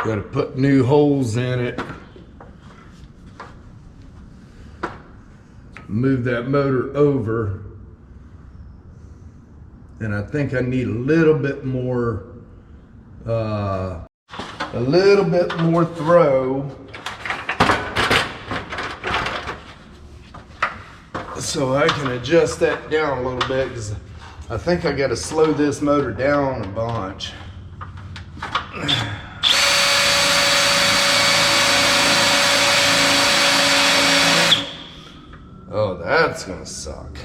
Got to put new holes in it. Move that motor over. And I think I need a little bit more throw. So I can adjust that down a little bit, because I think I got to slow this motor down a bunch. Oh, that's gonna suck.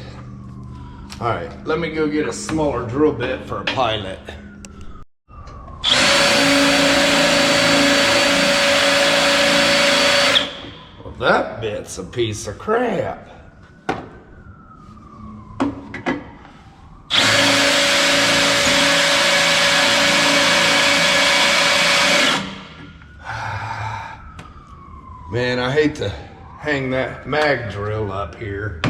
All right, let me go get a smaller drill bit for a pilot. Well, that bit's a piece of crap. Man, I hate to hang that mag drill up here.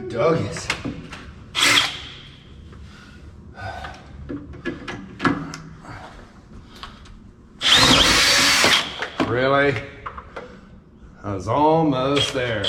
Doggies. Really? I was almost there.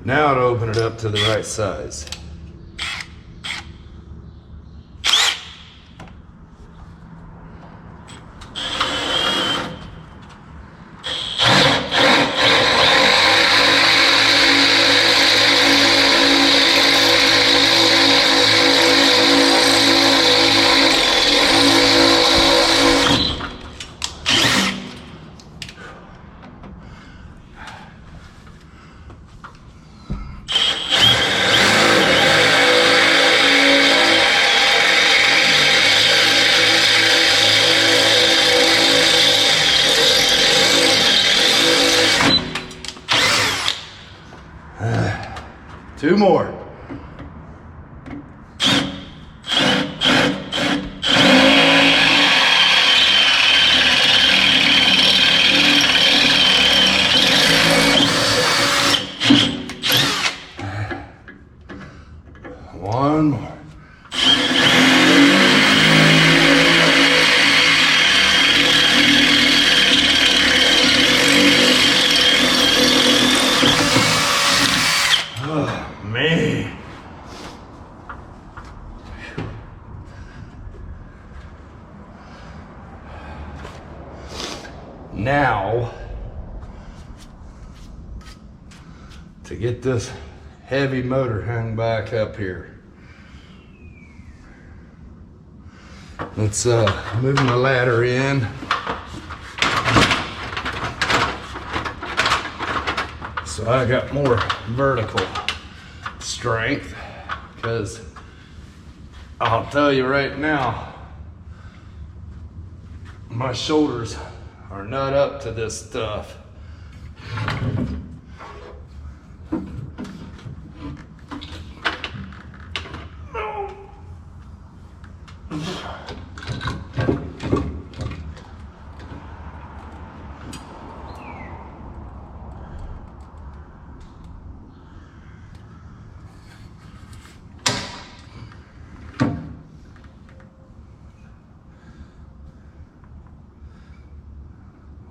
Now to open it up to the right size. Two more. One more. man. Now, to get this heavy motor hung back up here, let's move my ladder in. So I got more vertical strength, because I'll tell you right now, my shoulders are not up to this stuff.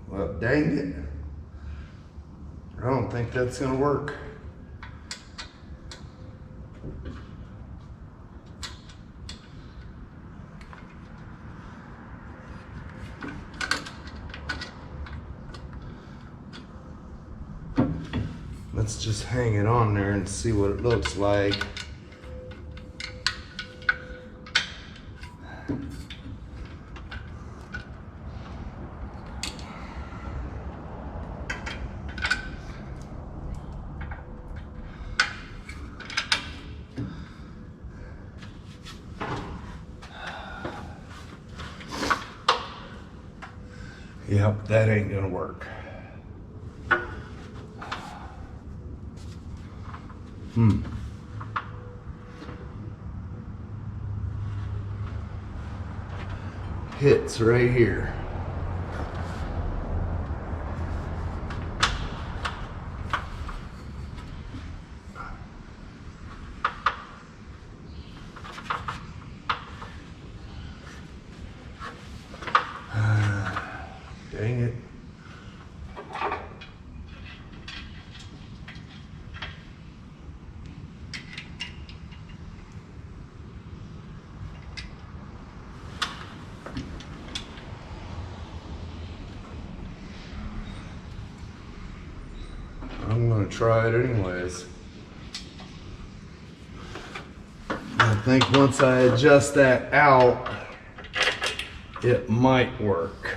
Well, dang it. I don't think that's gonna work. Let's just hang it on there and see what it looks like. Yep, that ain't gonna work. Hits right here. Dang it. I'm gonna try it anyways. I think once I adjust that out, it might work.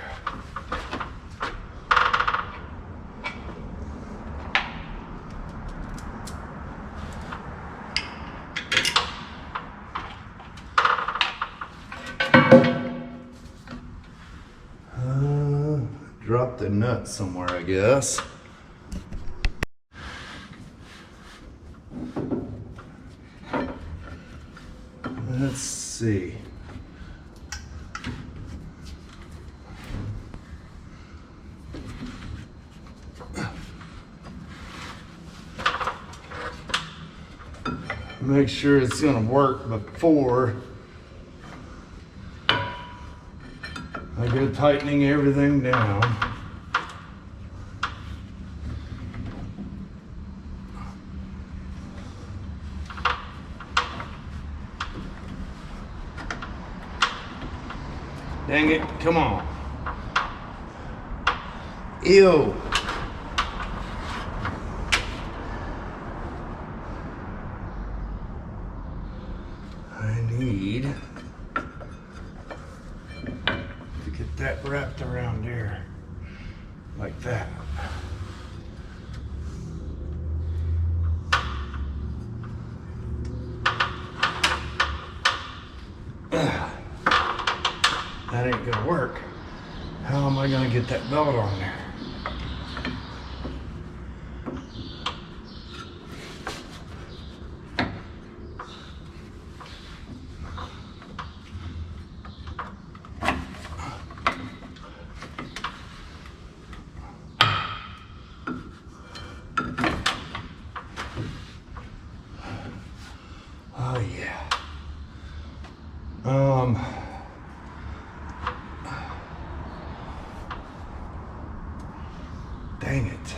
Drop the nut somewhere, I guess. Let's see. Make sure it's gonna work before I go tightening everything down. Dang it, come on. Ew. I need to get that wrapped around there, like that. That ain't gonna work. How am I gonna get that belt on there? Oh yeah. Dang it.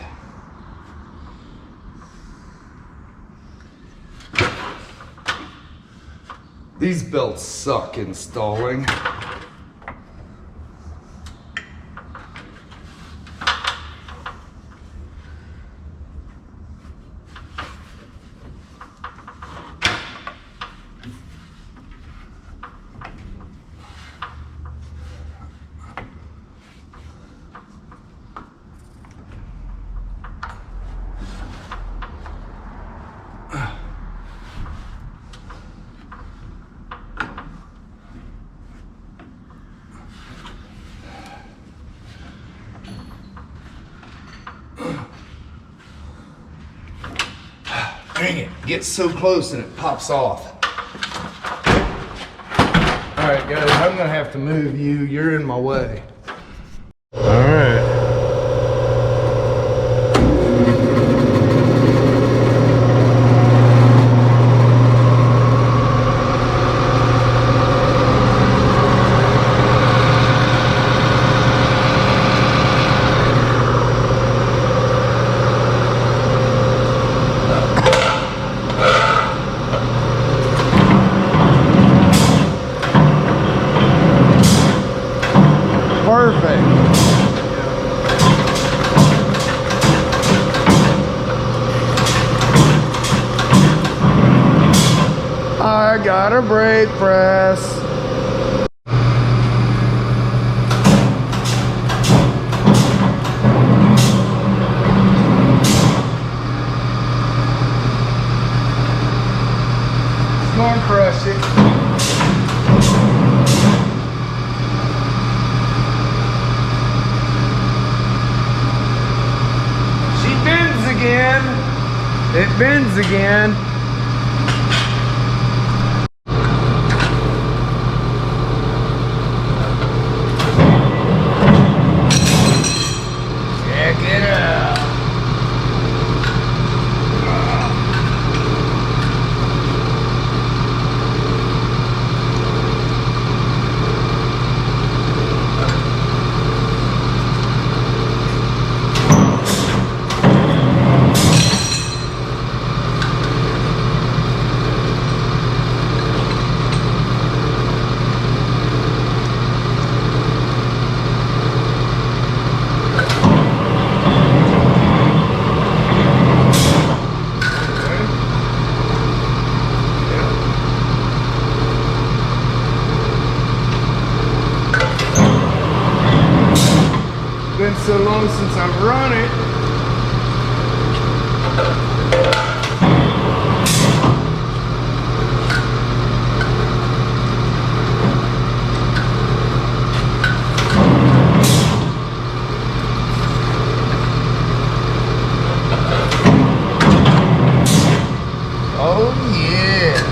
These belts suck installing. Dang it, gets so close and it pops off. All right, guys, I'm gonna have to move you. You're in my way. All right. Perfect. I got a brake press. Come on, crush it. It bends again. Check it out. Been so long since I've run it. Oh yeah.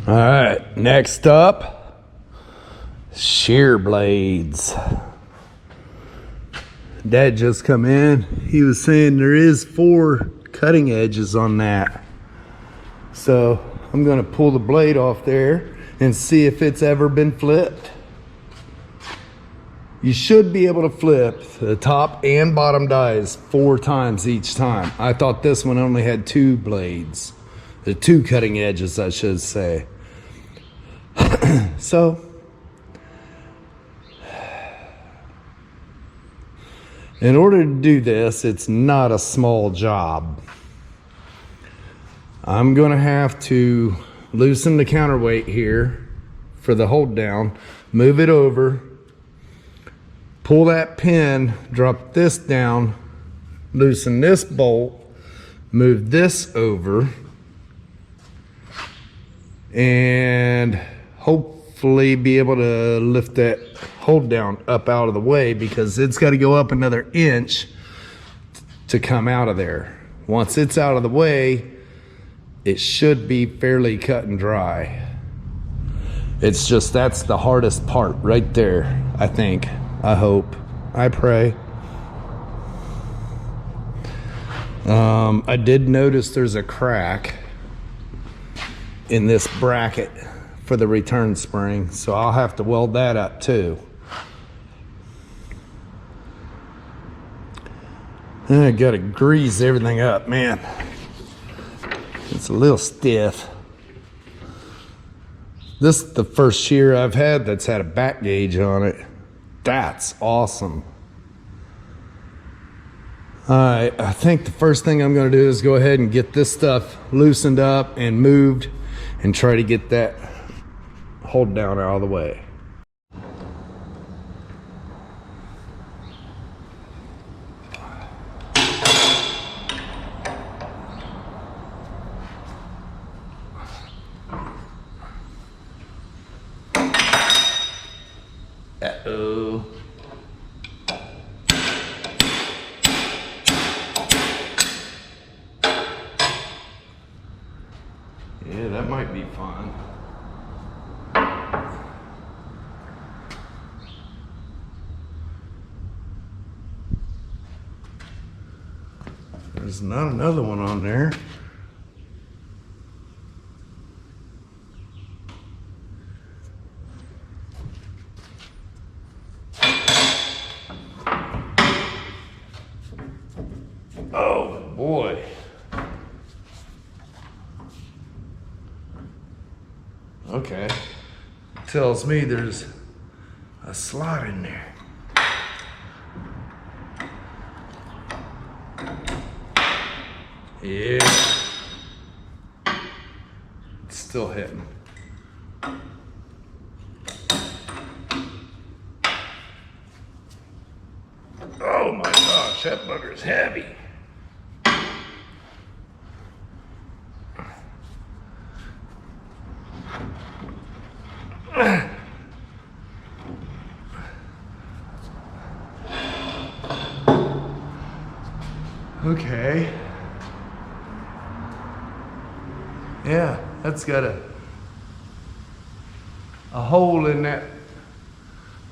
All right, next up, shear blades. Dad just come in. He was saying there is 4 cutting edges on that. So I'm gonna pull the blade off there and see if it's ever been flipped. You should be able to flip the top and bottom dies 4 times each time. I thought this one only had 2 blades. The 2 cutting edges, I should say. So, in order to do this, it's not a small job. I'm gonna have to loosen the counterweight here for the hold down, move it over, pull that pin, drop this down, loosen this bolt, move this over, and hopefully be able to lift that hold down up out of the way, because it's got to go up another inch to come out of there. Once it's out of the way, it should be fairly cut and dry. It's just, that's the hardest part right there, I think. I hope. I pray. I did notice there's a crack in this bracket for the return spring, so I'll have to weld that up too. And I gotta grease everything up, man. It's a little stiff. This is the first shear I've had that's had a back gauge on it. That's awesome. All right, I think the first thing I'm gonna do is go ahead and get this stuff loosened up and moved and try to get that hold down out of the way. Uh-oh. Yeah, that might be fun. There's not another one on there. Oh boy. Okay. Tells me there's a slot in there. Yeah. It's still hitting. Oh my gosh, that bugger's heavy. Okay. Yeah, that's got a hole in that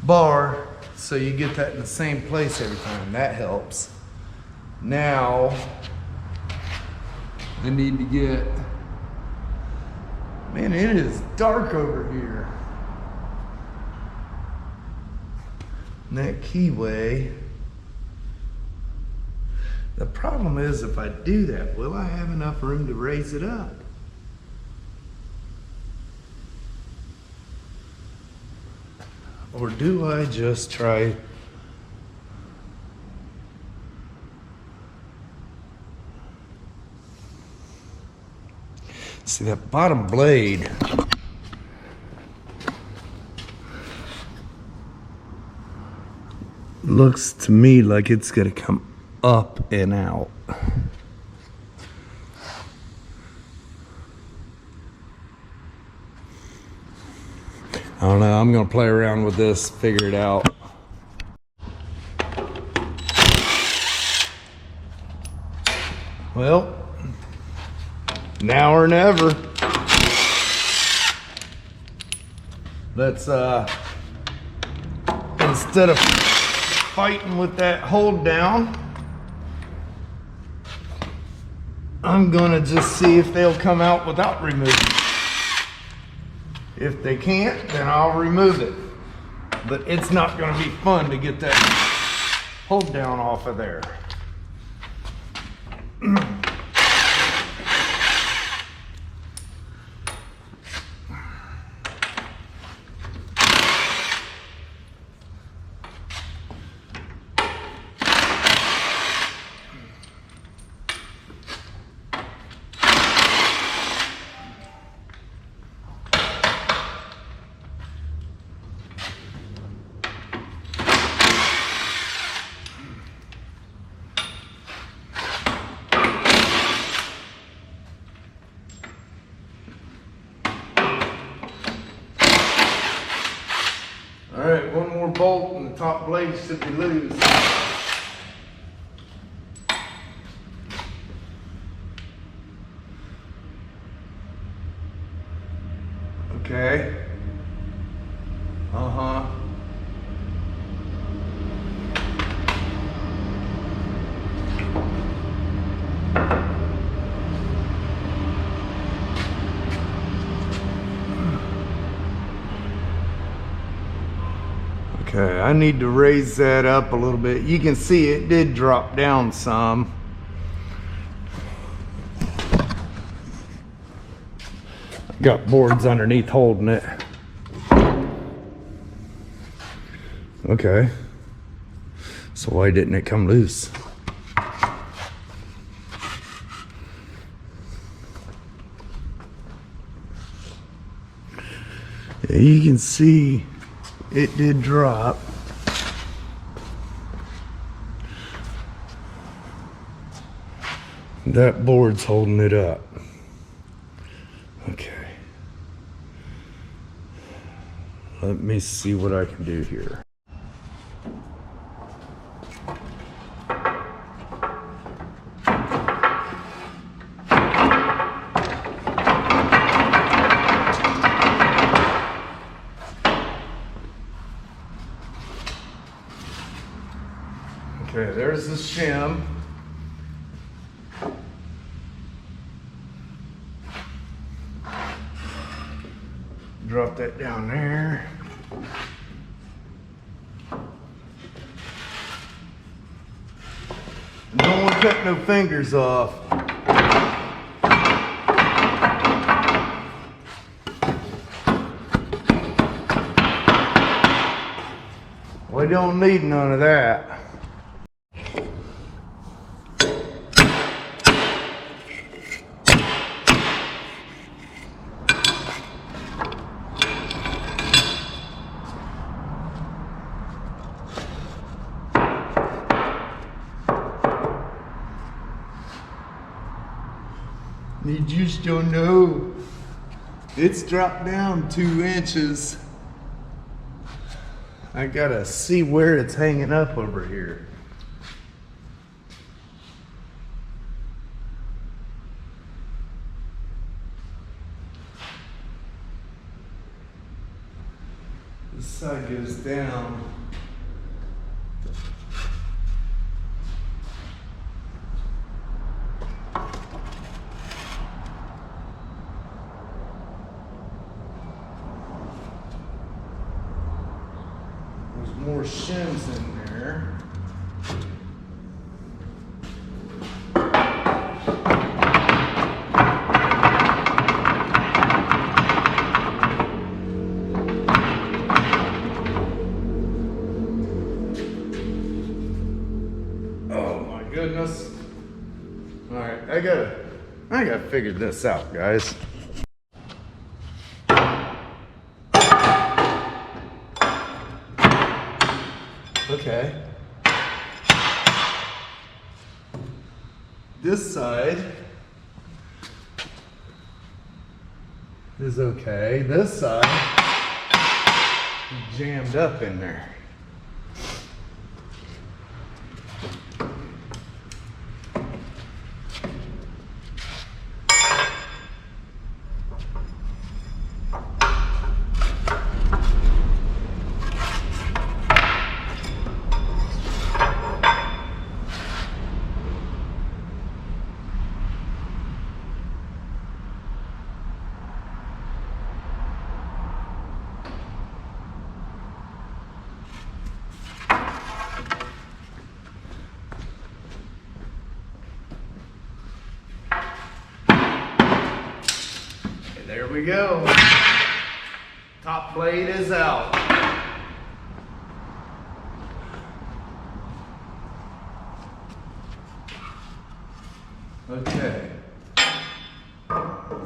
bar, so you get that in the same place every time. That helps. Now, I need to get, man, it is dark over here. And that keyway. The problem is, if I do that, will I have enough room to raise it up? Or do I just try? See, that bottom blade looks to me like it's gonna come up and out. I don't know, I'm gonna play around with this, figure it out. Well, now or never. Let's instead of fighting with that hold down, I'm gonna just see if they'll come out without removing it. If they can't, then I'll remove it. But it's not gonna be fun to get that hold down off of there. All right, one more bolt and the top blade should be loose. Okay. Okay, I need to raise that up a little bit. You can see it did drop down some. Got boards underneath holding it. Okay. So why didn't it come loose? Yeah, you can see it did drop. That board's holding it up. Okay. Let me see what I can do here. Okay, there's the shim. Drop that down there. Don't want to cut no fingers off. We don't need none of that. You just don't know. It's dropped down 2 inches. I gotta see where it's hanging up over here. This side goes down. More shims in there. Oh my goodness. All right, I gotta figure this out, guys. Okay. This side is okay. This side is jammed up in there. There we go. Top plate is out. Okay.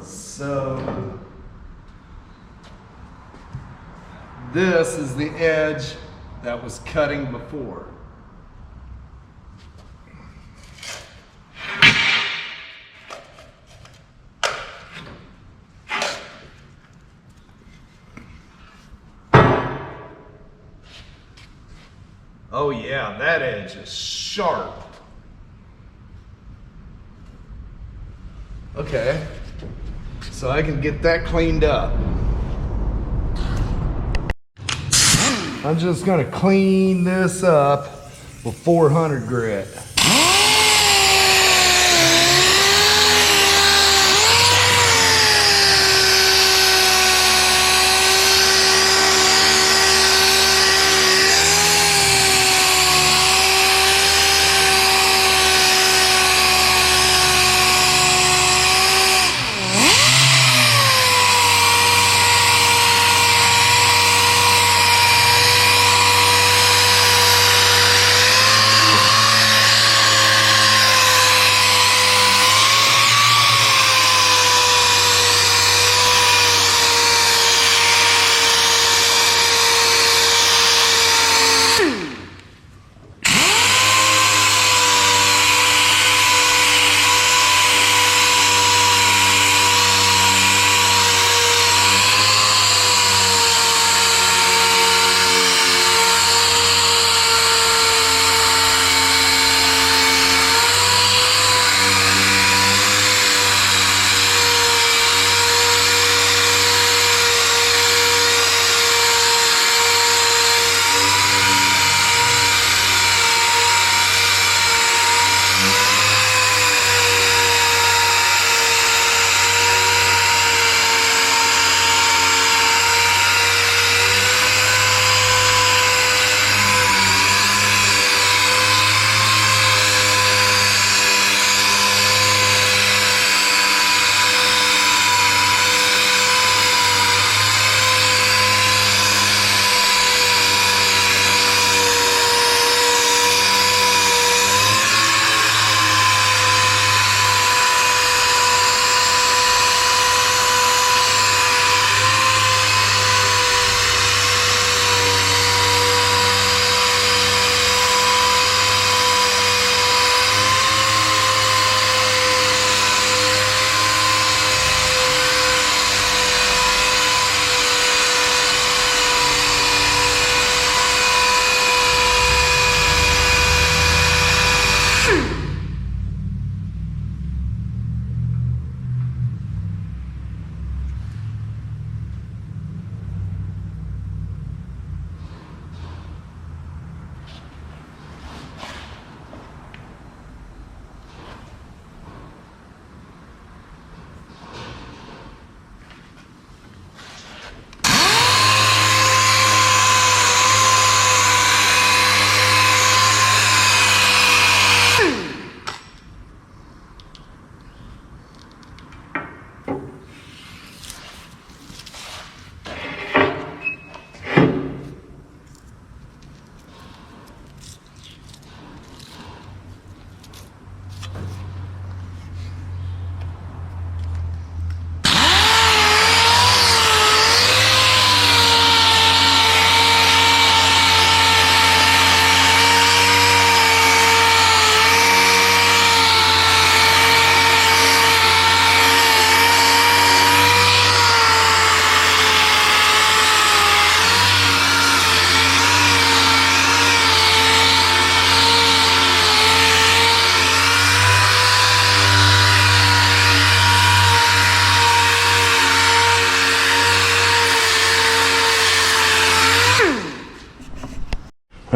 So this is the edge that was cutting before. Oh yeah, that edge is sharp. Okay, so I can get that cleaned up. I'm just gonna clean this up with 400 grit.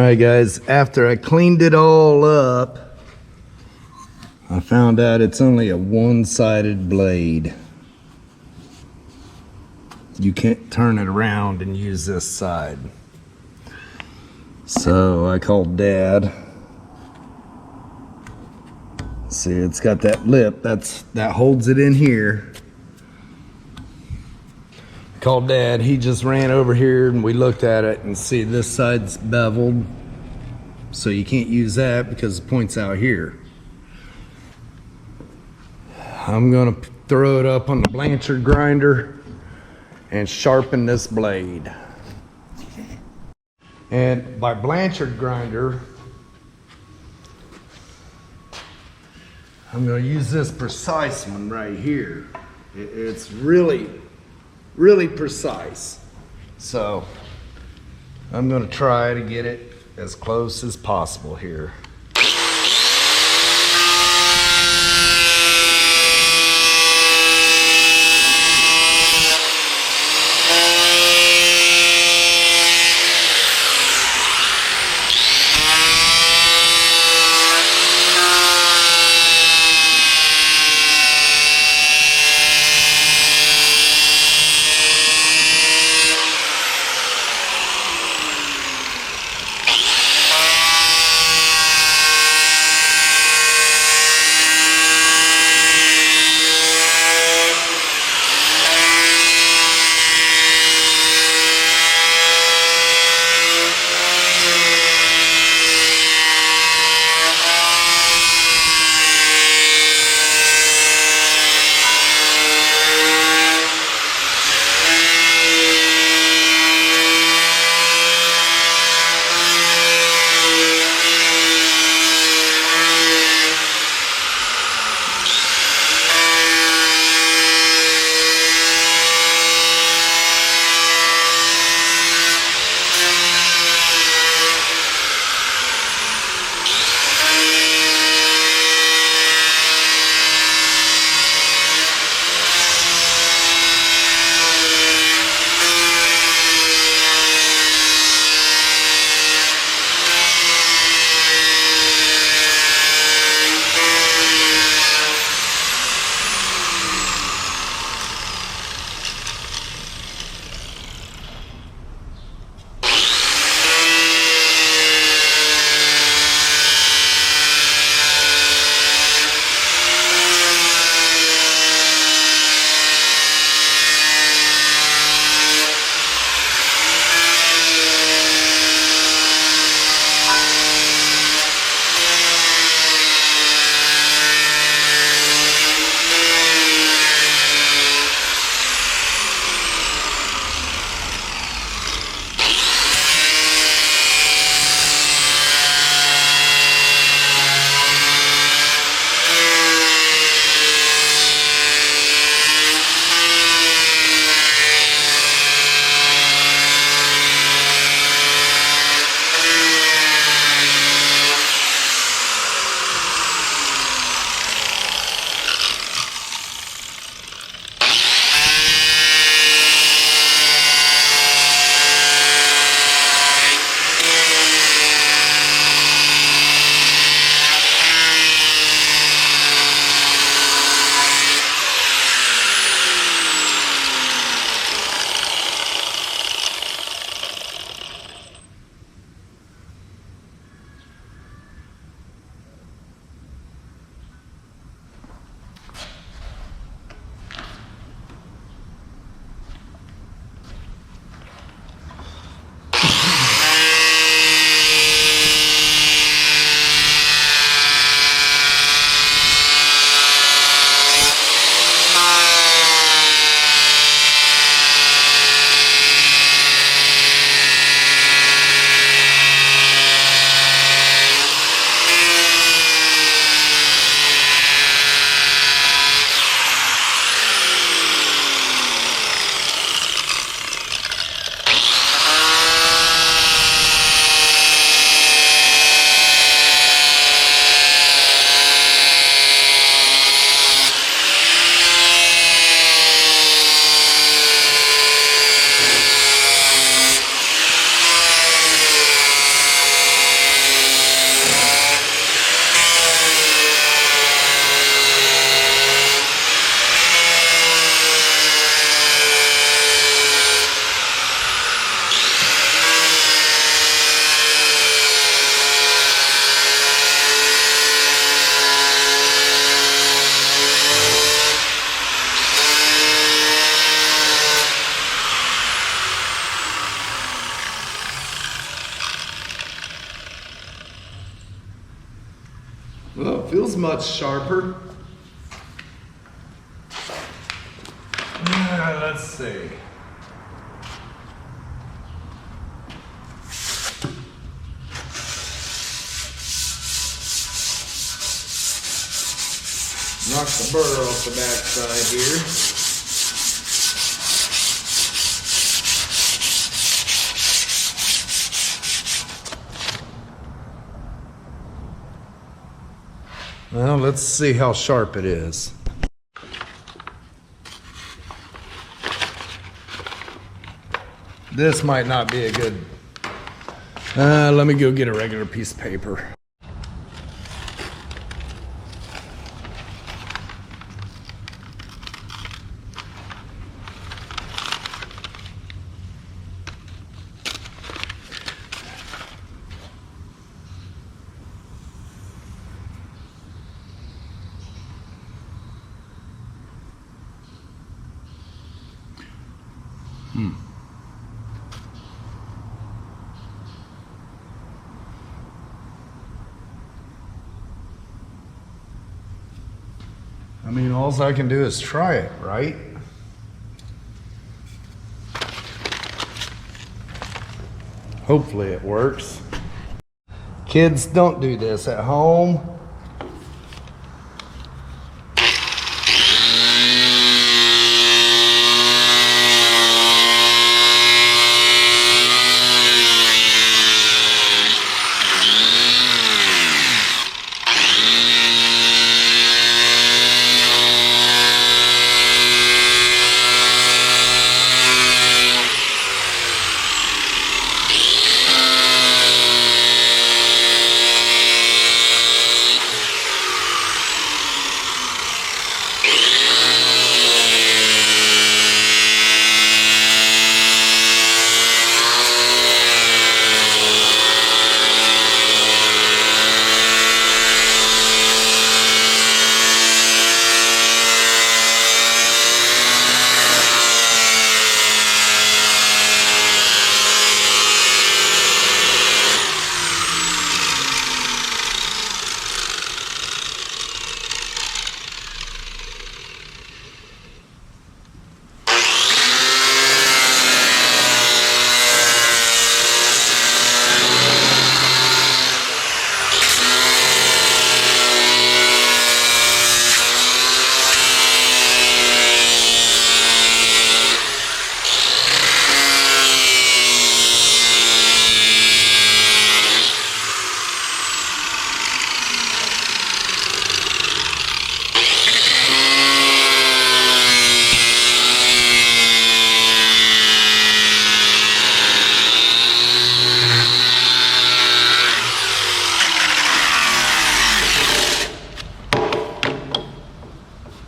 right, guys, after I cleaned it all up, I found out it's only a one-sided blade. You can't turn it around and use this side. So I called Dad. See, it's got that lip that holds it in here. I called Dad. He just ran over here and we looked at it and see this side's beveled. So you can't use that because it points out here. I'm gonna throw it up on the Blanchard grinder and sharpen this blade. And by Blanchard grinder, I'm going to use this precise one right here. It's really, really precise. So I'm going to try to get it as close as possible here. feels much sharper. Let's see. Knock the burr off the back side here. Well, let's see how sharp it is. This might not be a good... let me go get a regular piece of paper. I mean, all I can do is try it, right? Hopefully it works. Kids, don't do this at home.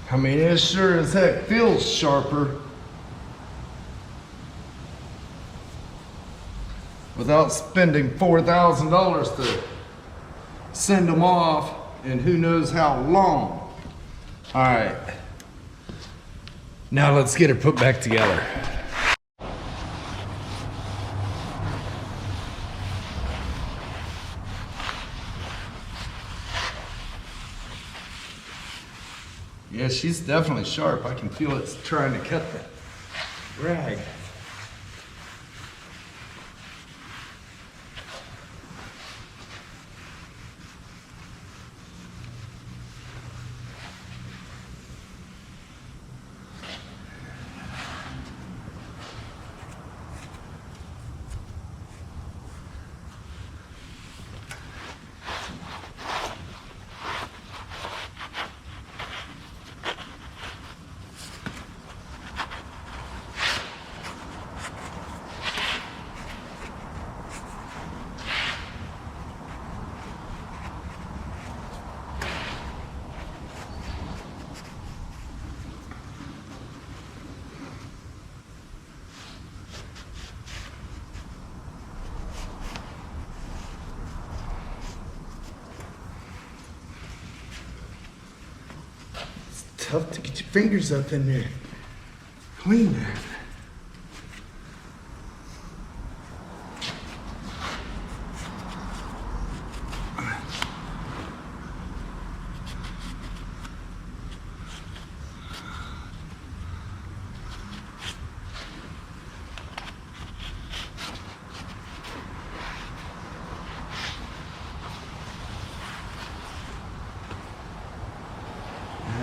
I mean, it sure as heck feels sharper without spending $4,000 to send them off and who knows how long. All right, now let's get it put back together. Yeah, she's definitely sharp. I can feel it's trying to cut the rag. Tough to get your fingers up in there. Clean that.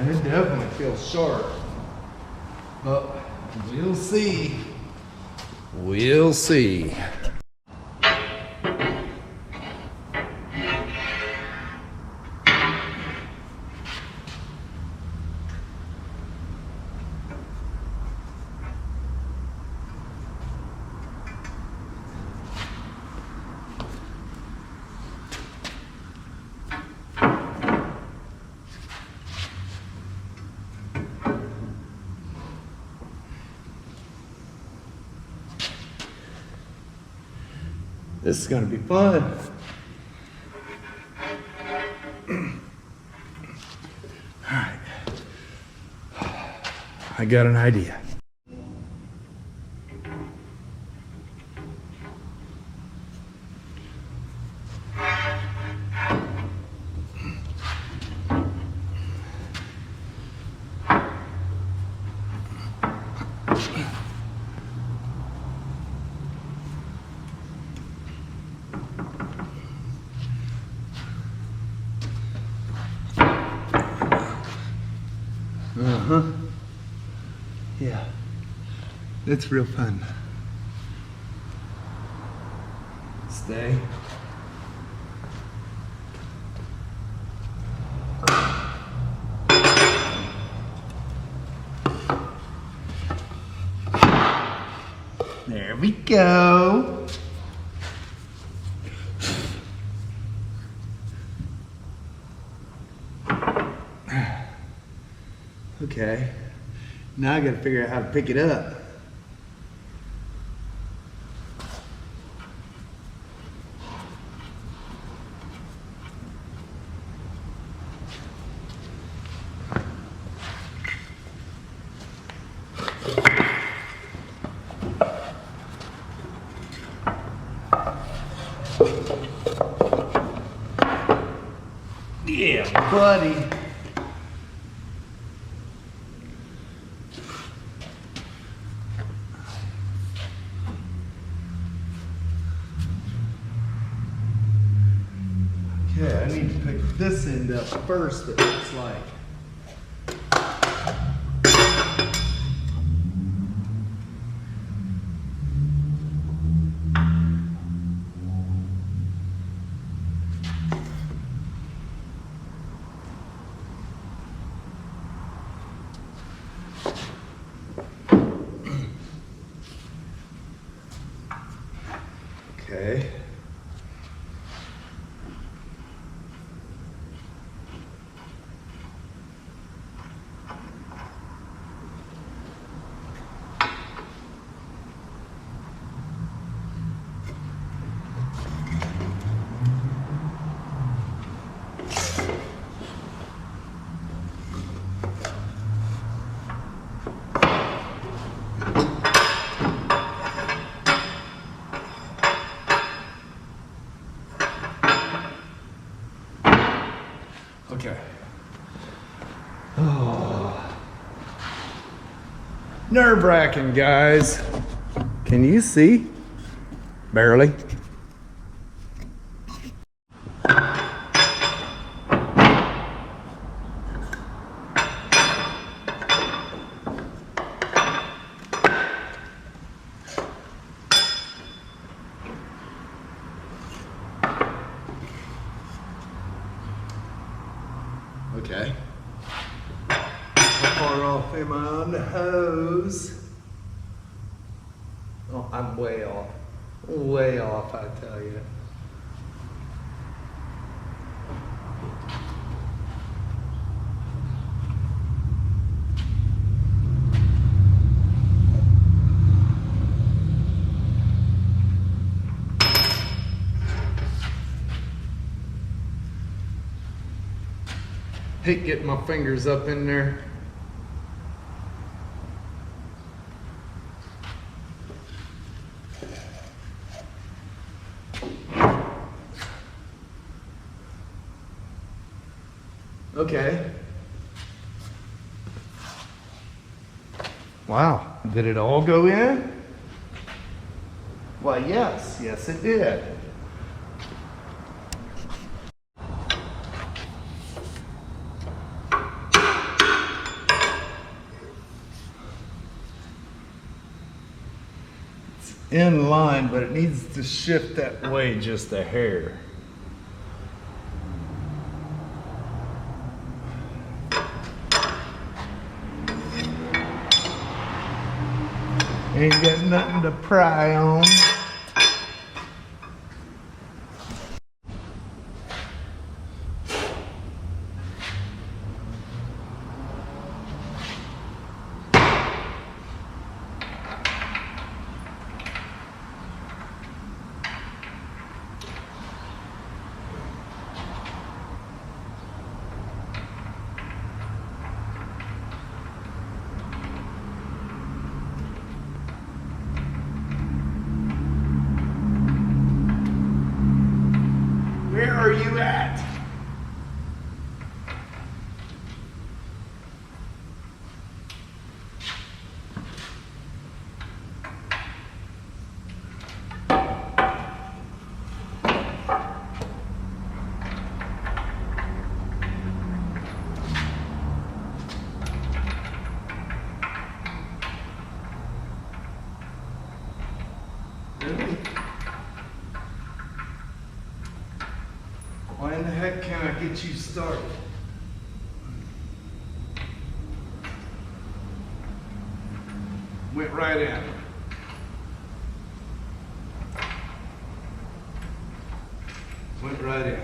it definitely feels sharp. But we'll see. We'll see. This is gonna be fun. All right. I got an idea. Yeah, it's real fun. Stay. There we go. Okay. Now I gotta figure out how to pick it up. Yeah, buddy. Okay, I need to pick this end up first, it looks like. Okay. Okay. Oh. Nerve-wracking, guys. Can you see? Barely. Okay. How far off am I on the hose? Oh, I'm way off. Way off, I tell you. Hate getting my fingers up in there. Okay. Wow, did it all go in? Why, yes, yes it did. in line, but it needs to shift that way just a hair. Ain't got nothing to pry on. Where are you at? Really? Why in the heck can I get you started? Went right in. Went right in.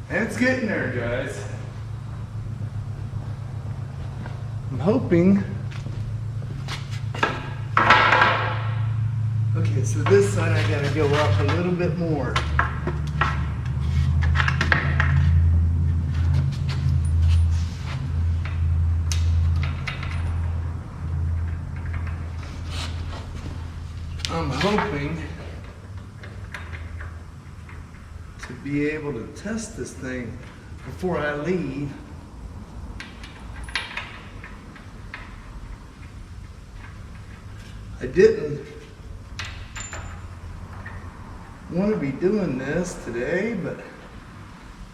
And it's getting there, guys. I'm hoping. Okay, so this side I gotta go up a little bit more. I'm hoping to be able to test this thing before I leave. I didn't want to be doing this today, but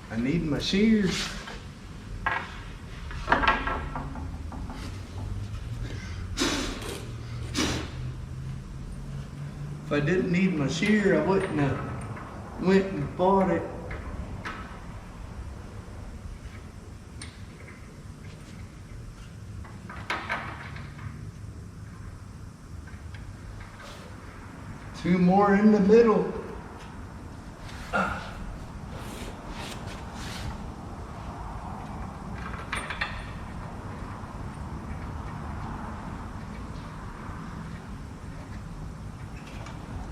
I need my shears. If I didn't need my shear, I wouldn't have went and bought it. Two more in the middle. I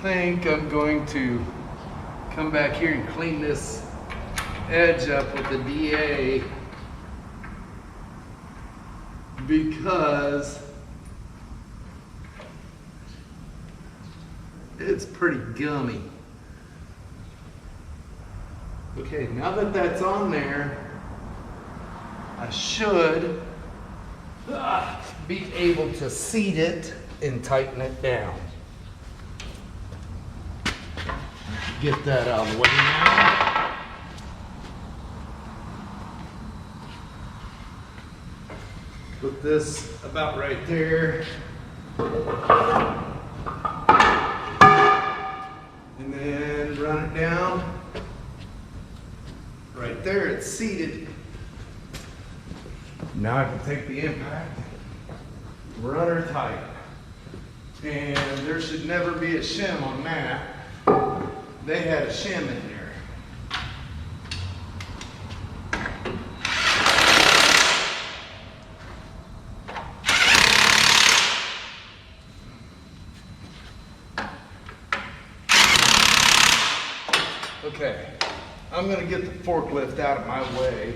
think I'm going to come back here and clean this edge up with the DA because it's pretty gummy. Okay, now that that's on there, I should be able to seat it and tighten it down. Get that out of the way now. Put this about right there. And then run it down. Right there, it's seated. Now I can take the impact, run her tight. And there should never be a shim on that. They had a shim in there. Okay, I'm gonna get the forklift out of my way.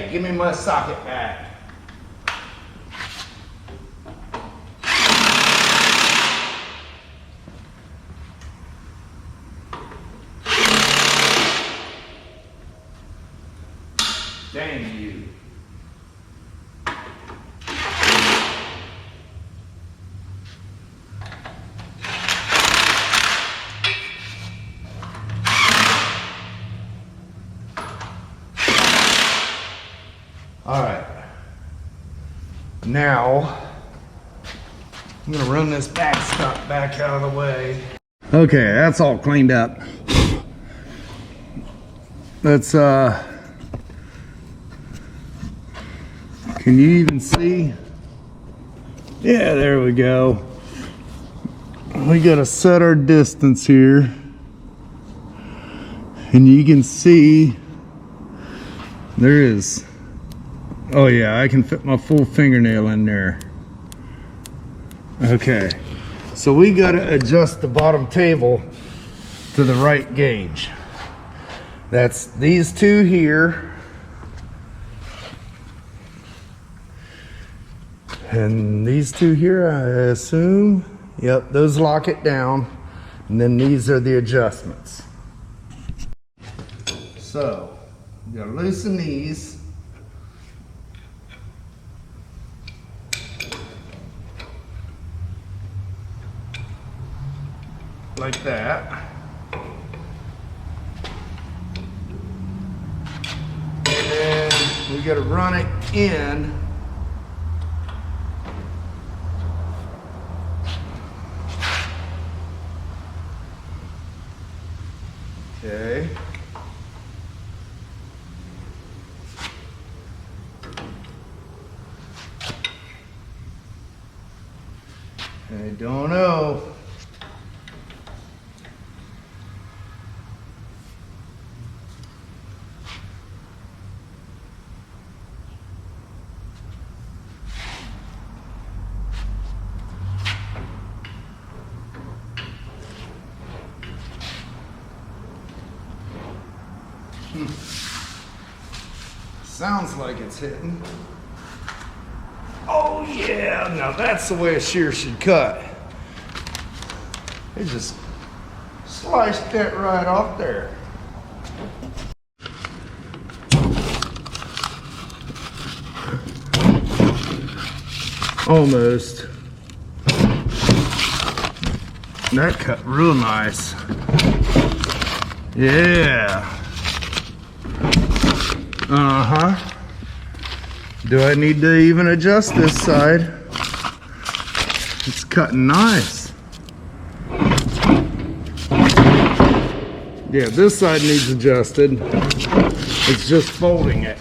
Okay, give me my socket back. Dang you. All right. Now, I'm gonna run this backstop back out of the way. Okay, that's all cleaned up. Let's, can you even see? Yeah, there we go. We gotta set our distance here. And you can see there is, oh yeah, I can fit my full fingernail in there. Okay, so we gotta adjust the bottom table to the right gauge. That's these two here. And these two here, I assume, yep, those lock it down. And then these are the adjustments. So, you gotta loosen these. Like that. And then we gotta run it in. Okay. I don't know. Sounds like it's hitting. Oh yeah, now that's the way a shear should cut. It just sliced that right off there. Almost. That cut real nice. Yeah. Uh-huh. Do I need to even adjust this side? It's cutting nice. Yeah, this side needs adjusted. It's just folding it.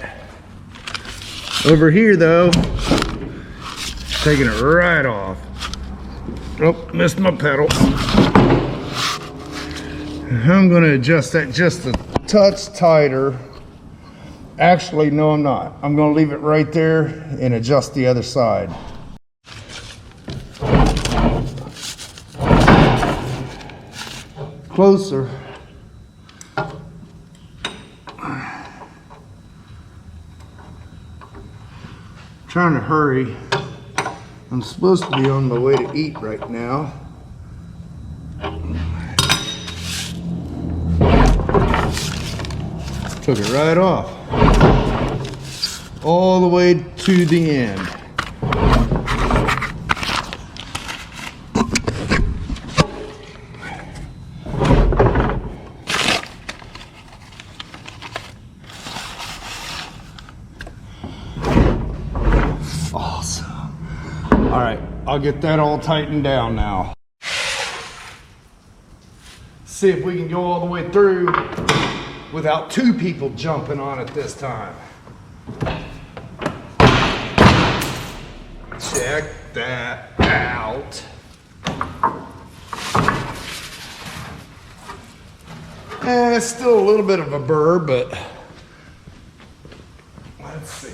Over here though, taking it right off. Oh, missed my pedal. I'm gonna adjust that just a touch tighter. Actually, no, I'm not. I'm gonna leave it right there and adjust the other side. Closer. Trying to hurry. I'm supposed to be on my way to eat right now. Took it right off. All the way to the end. Awesome. All right, I'll get that all tightened down now. See if we can go all the way through without two people jumping on it this time. Check that out. It's still a little bit of a burr, but let's see.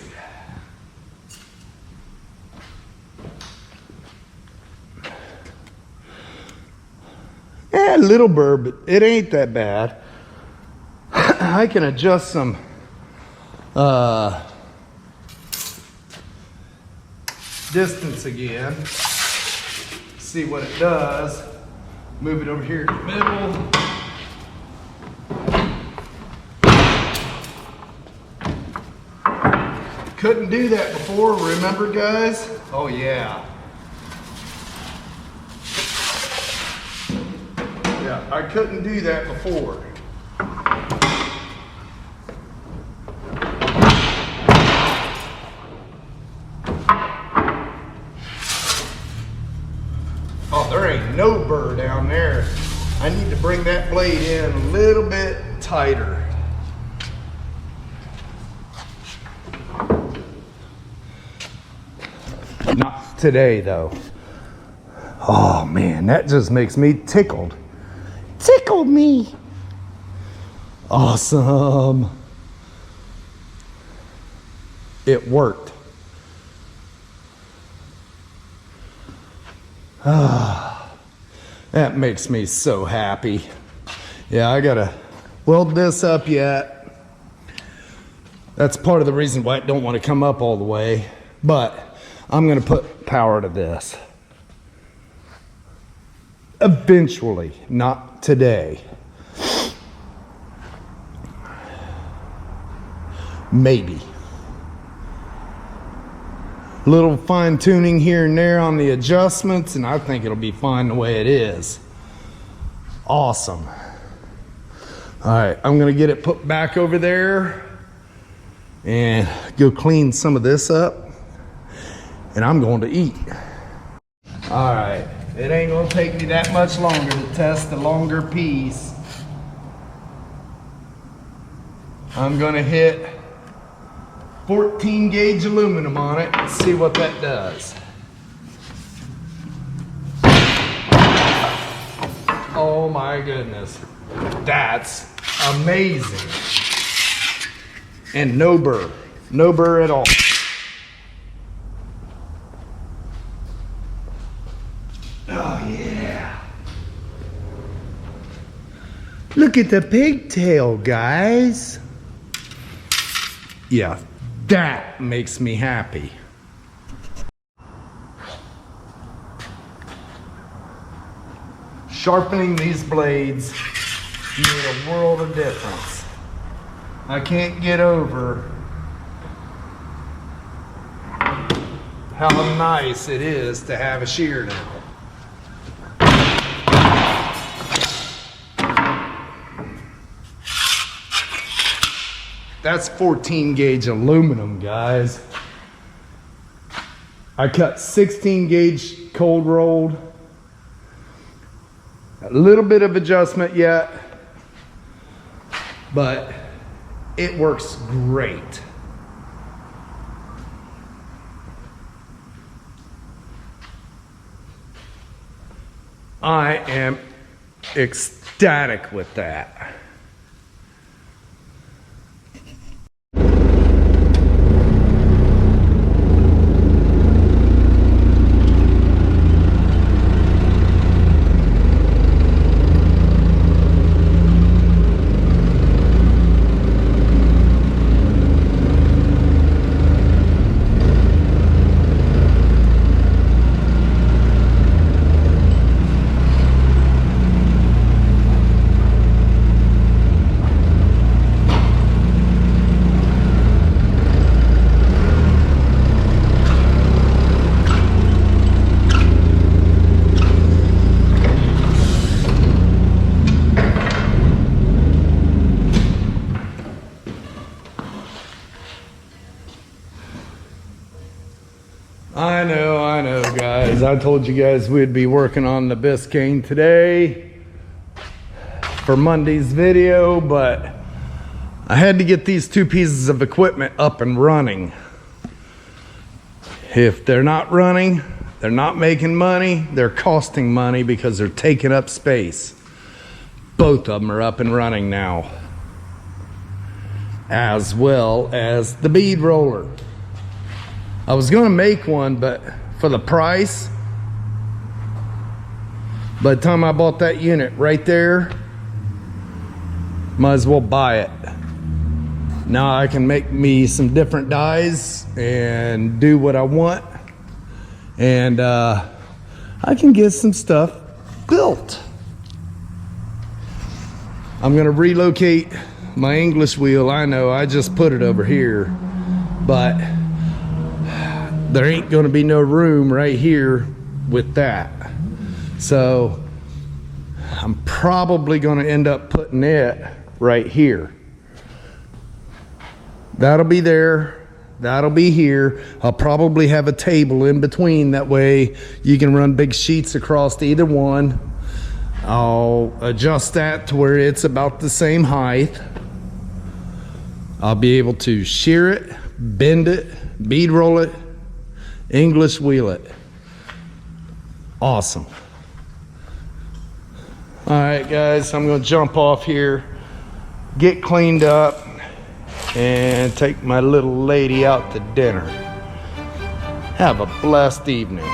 Yeah, a little burr, but it ain't that bad. I can adjust some distance again. See what it does. Move it over here in the middle. Couldn't do that before, remember guys? Oh yeah. Yeah, I couldn't do that before. Oh, there ain't no burr down there. I need to bring that blade in a little bit tighter. Not today though. Oh man, that just makes me tickled. Tickled me. Awesome. It worked. Ah, that makes me so happy. Yeah, I gotta weld this up yet. That's part of the reason why I don't want to come up all the way, but I'm gonna put power to this. Eventually, not today. Maybe. Little fine tuning here and there on the adjustments, and I think it'll be fine the way it is. Awesome. All right, I'm gonna get it put back over there and go clean some of this up, and I'm going to eat. All right, it ain't gonna take me that much longer to test the longer piece. I'm gonna hit 14 gauge aluminum on it and see what that does. Oh my goodness, that's amazing. And no burr at all. Oh yeah. Look at the pigtail, guys. Yeah, that makes me happy. Sharpening these blades made a world of difference. I can't get over how nice it is to have a shear now. That's 14 gauge aluminum, guys. I cut 16 gauge cold rolled. A little bit of adjustment yet, but it works great. I am ecstatic with that. I know, guys. I told you guys we'd be working on the Biscayne today for Monday's video, but I had to get these two pieces of equipment up and running. If they're not running, they're not making money, they're costing money because they're taking up space. Both of them are up and running now, as well as the bead roller. I was gonna make one, but for the price, by the time I bought that unit right there, might as well buy it. Now I can make me some different dies and do what I want and I can get some stuff built. I'm gonna relocate my English wheel. I know I just put it over here, but there ain't gonna be no room right here with that. So I'm probably gonna end up putting it right here. That'll be there, that'll be here. I'll probably have a table in between, that way you can run big sheets across either one. I'll adjust that to where it's about the same height. I'll be able to shear it, bend it, bead roll it, English wheel it. Awesome. All right, guys, I'm gonna jump off here, get cleaned up, and take my little lady out to dinner. Have a blessed evening.